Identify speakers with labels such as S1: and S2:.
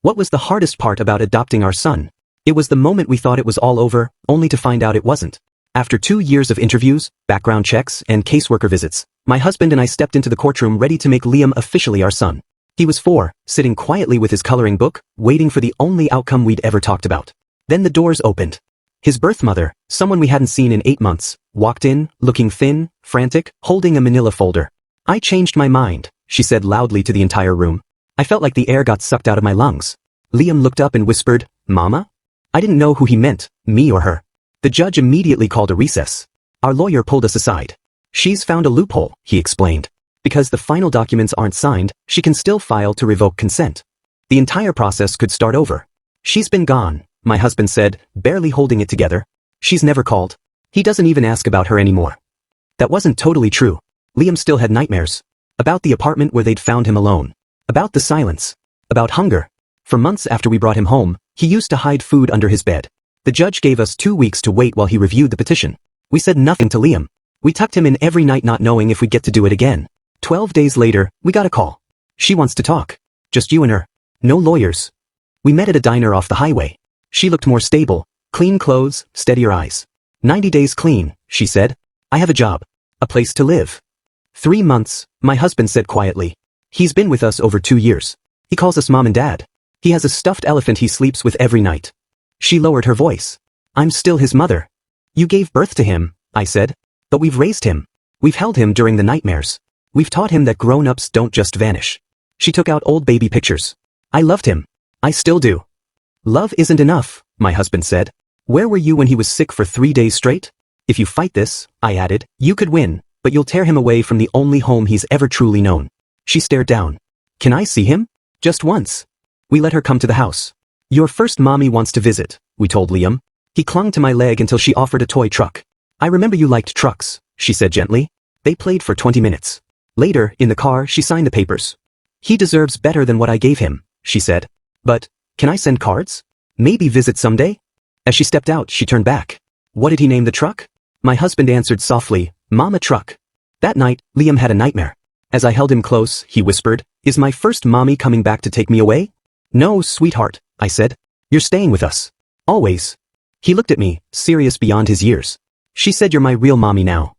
S1: What was the hardest part about adopting our son? It was the moment we thought it was all over, only to find out it wasn't. After 2 years of interviews, background checks, and caseworker visits, my husband and I stepped into the courtroom ready to make Liam officially our son. He was 4, sitting quietly with his coloring book, waiting for the only outcome we'd ever talked about. Then the doors opened. His birth mother, someone we hadn't seen in 8 months, walked in, looking thin, frantic, holding a manila folder. "I changed my mind," she said loudly to the entire room. I felt like the air got sucked out of my lungs. Liam looked up and whispered, "Mama?" I didn't know who he meant, me or her. The judge immediately called a recess. Our lawyer pulled us aside. "She's found a loophole," he explained. "Because the final documents aren't signed, she can still file to revoke consent. The entire process could start over." "She's been gone," my husband said, barely holding it together. "She's never called. He doesn't even ask about her anymore." That wasn't totally true. Liam still had nightmares. About the apartment where they'd found him alone. About the silence. About hunger. For months after we brought him home, he used to hide food under his bed. The judge gave us 2 weeks to wait while he reviewed the petition. We said nothing to Liam. We tucked him in every night not knowing if we'd get to do it again. 12 days later, we got a call. "She wants to talk. Just you and her. No lawyers." We met at a diner off the highway. She looked more stable. Clean clothes, steadier eyes. 90 days clean, she said. "I have a job. A place to live." 3 months, my husband said quietly. "He's been with us over 2 years. He calls us mom and dad. He has a stuffed elephant he sleeps with every night." She lowered her voice. "I'm still his mother." "You gave birth to him," I said. "But we've raised him. We've held him during the nightmares. We've taught him that grown-ups don't just vanish." She took out old baby pictures. "I loved him. I still do." "Love isn't enough," my husband said. "Where were you when he was sick for 3 days straight? If you fight this," I added, "you could win, but you'll tear him away from the only home he's ever truly known." She stared down. "Can I see him? Just once?" We let her come to the house. "Your first mommy wants to visit," we told Liam. He clung to my leg until she offered a toy truck. "I remember you liked trucks," she said gently. They played for 20 minutes. Later, in the car, she signed the papers. "He deserves better than what I gave him," she said. "But, can I send cards? Maybe visit someday?" As she stepped out, she turned back. "What did he name the truck?" My husband answered softly, "Mama Truck." That night, Liam had a nightmare. As I held him close, he whispered, "Is my first mommy coming back to take me away?" "No, sweetheart," I said. "You're staying with us. Always." He looked at me, serious beyond his years. "She said you're my real mommy now."